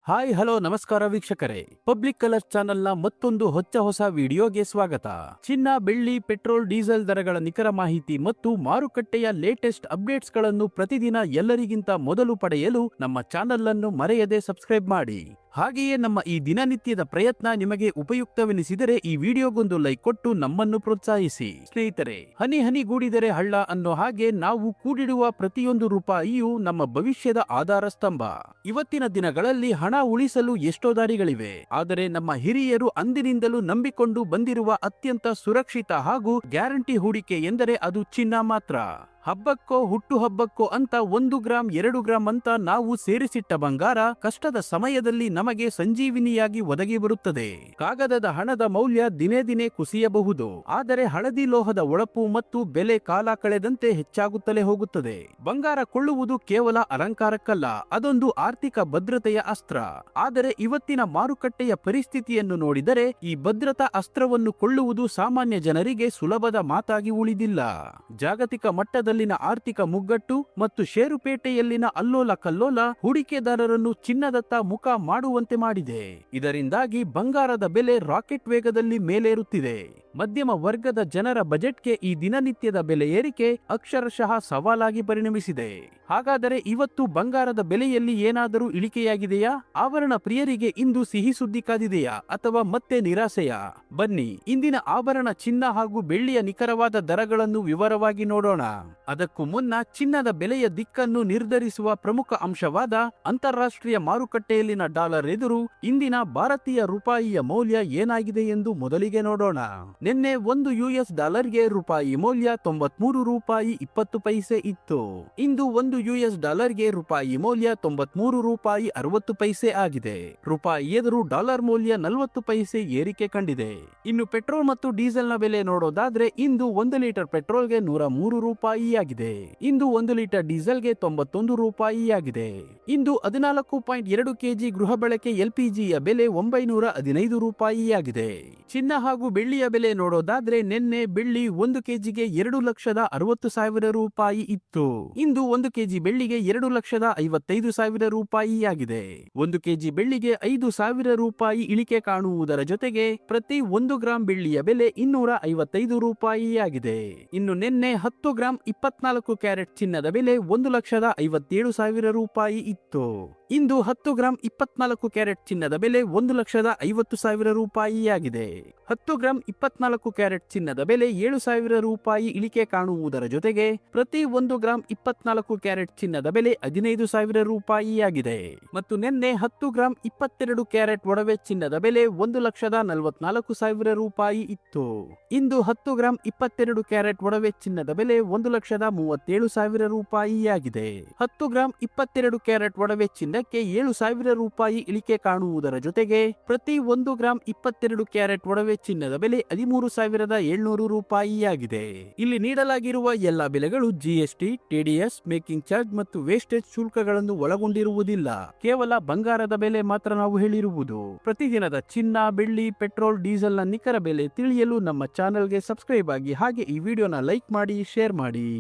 Hi hello ನಮಸ್ಕಾರ ವೀಕ್ಷಕರೇ, public colour ಚಾನೆಲ್ನ ಮತ್ತೊಂದು ಹೊಸ ವಿಡಿಯೋಗೆ ಸ್ವಾಗತ. ಚಿನ್ನ, ಬೆಳ್ಳಿ, ಪೆಟ್ರೋಲ್, ಡೀಸೆಲ್ ದರಗಳ ನಿಖರ ಮಾಹಿತಿ ಮತ್ತು ಮಾರುಕಟ್ಟೆಯ ಲೇಟೆಸ್ಟ್ ಅಪ್ಡೇಟ್ಸ್ಗಳನ್ನು ಪ್ರತಿದಿನ ಎಲ್ಲರಿಗಿಂತ ಮೊದಲು ಪಡೆಯಲು ನಮ್ಮ ಚಾನೆಲ್ ಅನ್ನು ಮರೆಯದೆ ಸಬ್ಸ್ಕ್ರೈಬ್ ಮಾಡಿ. ಹಾಗೆಯೇ ನಮ್ಮ ಈ ದಿನನಿತ್ಯದ ಪ್ರಯತ್ನ ನಿಮಗೆ ಉಪಯುಕ್ತವೆನಿಸಿದರೆ ಈ ವಿಡಿಯೋಗೊಂದು ಲೈಕ್ ಕೊಟ್ಟು ನಮ್ಮನ್ನು ಪ್ರೋತ್ಸಾಹಿಸಿ. ಸ್ನೇಹಿತರೆ, ಹನಿ ಹನಿಗೂಡಿದರೆ ಹಳ್ಳ ಅನ್ನೋ ಹಾಗೆ ನಾವು ಕೂಡಿಡುವ ಪ್ರತಿಯೊಂದು ರೂಪಾಯಿಯೂ ನಮ್ಮ ಭವಿಷ್ಯದ ಆಧಾರ ಸ್ತಂಭ. ಇವತ್ತಿನ ದಿನಗಳಲ್ಲಿ ಹಣ ಉಳಿಸಲು ಎಷ್ಟೋ ದಾರಿಗಳಿವೆ, ಆದರೆ ನಮ್ಮ ಹಿರಿಯರು ಅಂದಿನಿಂದಲೂ ನಂಬಿಕೊಂಡು ಬಂದಿರುವ ಅತ್ಯಂತ ಸುರಕ್ಷಿತ ಹಾಗೂ ಗ್ಯಾರಂಟಿ ಹೂಡಿಕೆ ಎಂದರೆ ಅದು ಚಿನ್ನ ಮಾತ್ರ. ಹಬ್ಬಕ್ಕೋ ಹುಟ್ಟುಹಬ್ಬಕ್ಕೋ ಅಂತ 1 ಗ್ರಾಂ 2 ಗ್ರಾಂ ಅಂತ ನಾವು ಸೇರಿಸಿಟ್ಟ ಬಂಗಾರ ಕಷ್ಟದ ಸಮಯದಲ್ಲಿ ನಮಗೆ ಸಂಜೀವಿನಿಯಾಗಿ ಒದಗಿ ಬರುತ್ತದೆ. ಕಾಗದದ ಹಣದ ಮೌಲ್ಯ ದಿನೇ ದಿನೇ ಕುಸಿಯಬಹುದು, ಆದರೆ ಹಳದಿ ಲೋಹದ ಒಳಪು ಮತ್ತು ಬೆಲೆ ಕಾಲ ಕಳೆದಂತೆ ಹೆಚ್ಚಾಗುತ್ತಲೇ ಹೋಗುತ್ತದೆ. ಬಂಗಾರ ಕೊಳ್ಳುವುದು ಕೇವಲ ಅಲಂಕಾರಕ್ಕಲ್ಲ, ಅದೊಂದು ಆರ್ಥಿಕ ಭದ್ರತೆಯ ಅಸ್ತ್ರ. ಆದರೆ ಇವತ್ತಿನ ಮಾರುಕಟ್ಟೆಯ ಪರಿಸ್ಥಿತಿಯನ್ನು ನೋಡಿದರೆ ಈ ಭದ್ರತಾ ಅಸ್ತ್ರವನ್ನು ಕೊಳ್ಳುವುದು ಸಾಮಾನ್ಯ ಜನರಿಗೆ ಸುಲಭದ ಮಾತಾಗಿ ಉಳಿದಿಲ್ಲ. ಜಾಗತಿಕ ಮಟ್ಟದ ಆರ್ಥಿಕ ಮುಗ್ಗಟ್ಟು ಮತ್ತು ಷೇರುಪೇಟೆಯಲ್ಲಿನ ಅಲ್ಲೋಲ ಕಲ್ಲೋಲ ಹೂಡಿಕೆದಾರರನ್ನು ಚಿನ್ನದತ್ತ ಮುಖ ಮಾಡುವಂತೆ ಮಾಡಿದೆ. ಇದರಿಂದಾಗಿ ಬಂಗಾರದ ಬೆಲೆ ರಾಕೆಟ್ ವೇಗದಲ್ಲಿ ಮೇಲೇರುತ್ತಿದೆ. ಮಧ್ಯಮ ವರ್ಗದ ಜನರ ಬಜೆಟ್ಗೆ ಈ ದಿನನಿತ್ಯದ ಬೆಲೆ ಏರಿಕೆ ಅಕ್ಷರಶಃ ಸವಾಲಾಗಿ ಪರಿಣಮಿಸಿದೆ. ಹಾಗಾದರೆ ಇವತ್ತು ಬಂಗಾರದ ಬೆಲೆಯಲ್ಲಿ ಏನಾದರೂ ಇಳಿಕೆಯಾಗಿದೆಯಾ? ಆಭರಣ ಪ್ರಿಯರಿಗೆ ಇಂದು ಸಿಹಿ ಸುದ್ದಿ ಕಾದಿದೆಯಾ ಅಥವಾ ಮತ್ತೆ ನಿರಾಸೆಯ? ಬನ್ನಿ, ಇಂದಿನ ಆಭರಣ, ಚಿನ್ನ ಹಾಗೂ ಬೆಳ್ಳಿಯ ನಿಖರವಾದ ದರಗಳನ್ನು ವಿವರವಾಗಿ ನೋಡೋಣ. ಅದಕ್ಕೂ ಮುನ್ನ ಚಿನ್ನದ ಬೆಲೆಯ ದಿಕ್ಕನ್ನು ನಿರ್ಧರಿಸುವ ಪ್ರಮುಖ ಅಂಶವಾದ ಅಂತಾರಾಷ್ಟ್ರೀಯ ಮಾರುಕಟ್ಟೆಯಲ್ಲಿನ ಡಾಲರ್ ಎದುರು ಇಂದಿನ ಭಾರತೀಯ ರೂಪಾಯಿಯ ಮೌಲ್ಯ ಏನಾಗಿದೆ ಎಂದು ಮೊದಲಿಗೆ ನೋಡೋಣ. ನಿನ್ನೆ ಒಂದು ಯುಎಸ್ ಡಾಲರ್ಗೆ ರೂಪಾಯಿ ಮೌಲ್ಯ 93 ರೂಪಾಯಿ 20 ಪೈಸೆ ಇತ್ತು. ಇಂದು ಒಂದು ಯುಎಸ್ ಡಾಲರ್ಗೆ ರೂಪಾಯಿ ಮೌಲ್ಯ 93 ರೂಪಾಯಿ 60 ಪೈಸೆ ಆಗಿದೆ. ರೂಪಾಯಿ ಎದುರು ಡಾಲರ್ ಮೌಲ್ಯ 40 ಪೈಸೆ ಏರಿಕೆ ಕಂಡಿದೆ. ಇನ್ನು ಪೆಟ್ರೋಲ್ ಮತ್ತು ಡೀಸೆಲ್ನ ಬೆಲೆ ನೋಡೋದಾದ್ರೆ ಇಂದು 1 ಲೀಟರ್ ಪೆಟ್ರೋಲ್ಗೆ 103 ರೂಪಾಯಿ ಆಗಿದೆ. ಇಂದು 1 ಲೀಟರ್ ಡೀಸೆಲ್ಗೆ 91 ರೂಪಾಯಿ ಆಗಿದೆ. ಇಂದು 14.2 ಕೆಜಿ ಗೃಹ ಬಳಕೆ ಎಲ್ಪಿಜಿಯ ಬೆಲೆ 915 ರೂಪಾಯಿ ಆಗಿದೆ. ಚಿನ್ನ ಹಾಗೂ ಬೆಳ್ಳಿಯ ಬೆಲೆ ನೋಡೋದಾದ್ರೆ ನಿನ್ನೆ ಬೆಳ್ಳಿ 1 ಕೆಜಿಗೆ 2,60,000 ರೂಪಾಯಿ ಇತ್ತು. ಇಂದು 1 ಕೆಜಿ ಬೆಳ್ಳಿಗೆ 2,55,000 ರೂಪಾಯಿ ಆಗಿದೆ. 1 ಕೆಜಿ ಬೆಳ್ಳಿಗೆ 5,000 ರೂಪಾಯಿ ಇಳಿಕೆ ಕಾಣುವುದರ ಜೊತೆಗೆ ಪ್ರತಿ 1 ಗ್ರಾಂ ಬೆಳ್ಳಿಯ ಬೆಲೆ 255 ರೂಪಾಯಿ ಆಗಿದೆ. ಇನ್ನು ನಿನ್ನೆ 10 ಗ್ರಾಂ 24 ಕ್ಯಾರೆಟ್ ಚಿನ್ನದ ಬೆಲೆ 1,57,000 ರೂಪಾಯಿ ಇತ್ತು. ಇಂದು 10 ಗ್ರಾಂ 24 ಕ್ಯಾರೆಟ್ ಚಿನ್ನದ ಬೆಲೆ 1,50,000 ರೂಪಾಯಿ ಆಗಿದೆ. 10 ಗ್ರಾಂ 24 ಕ್ಯಾರೆಟ್ ಚಿನ್ನದ ಬೆಲೆ 7,000 ರೂಪಾಯಿ ಇಳಿಕೆ ಕಾಣುವುದರ ಜೊತೆಗೆ ಪ್ರತಿ 1 ಗ್ರಾಂ 24 ಕ್ಯಾರೆಟ್ ಚಿನ್ನದ ಬೆಲೆ 15,000 ರೂಪಾಯಿ ಆಗಿದೆ. ಮತ್ತು ನಿನ್ನೆ 10 ಗ್ರಾಂ 22 ಕ್ಯಾರೆಟ್ ಒಡವೆ ಚಿನ್ನದ ಬೆಲೆ 1,44,000 ರೂಪಾಯಿ ಇತ್ತು. ಇಂದು 10 ಗ್ರಾಂ 22 ಕ್ಯಾರೆಟ್ ಒಡವೆ ಚಿನ್ನದ ಬೆಲೆ 1,37,000 ರೂಪಾಯಿ ಆಗಿದೆ. 10 ಗ್ರಾಂ 22 ಕ್ಯಾರೆಟ್ ಒಡವೆ ಚಿನ್ನಕ್ಕೆ 7,000 ರೂಪಾಯಿ ಇಳಿಕೆ ಕಾಣುವುದರ ಜೊತೆಗೆ ಪ್ರತಿ 1 ಗ್ರಾಂ 22 ಕ್ಯಾರೆಟ್ ಒಡವೆ ಚಿನ್ನದ ಬೆಲೆ 13,700 ರೂಪಾಯಿ ಆಗಿದೆ. ಇಲ್ಲಿ ನೀಡಲಾಗಿರುವ ಎಲ್ಲಾ ಬೆಲೆಗಳು ಜಿಎಸ್ಟಿ, ಟಿಡಿಎಸ್, ಮೇಕಿಂಗ್ ಚಾರ್ಜ್ ಮತ್ತು ವೇಸ್ಟೇಜ್ ಶುಲ್ಕಗಳನ್ನು ಒಳಗೊಂಡಿರುವುದಿಲ್ಲ. ಕೇವಲ ಬಂಗಾರದ ಬೆಲೆ ಮಾತ್ರ ನಾವು ಹೇಳಿರುವುದು. ಪ್ರತಿದಿನದ ಚಿನ್ನ, ಬೆಳ್ಳಿ, ಪೆಟ್ರೋಲ್, ಡೀಸೆಲ್ನ ನಿಖರ ಬೆಲೆ ತಿಳಿಯಲು ನಮ್ಮ ಚಾನೆಲ್ಗೆ ಸಬ್ಸ್ಕ್ರೈಬ್ ಆಗಿ, ಹಾಗೆ ಈ ವಿಡಿಯೋನ ಲೈಕ್ ಮಾಡಿ, ಶೇರ್ ಮಾಡಿ.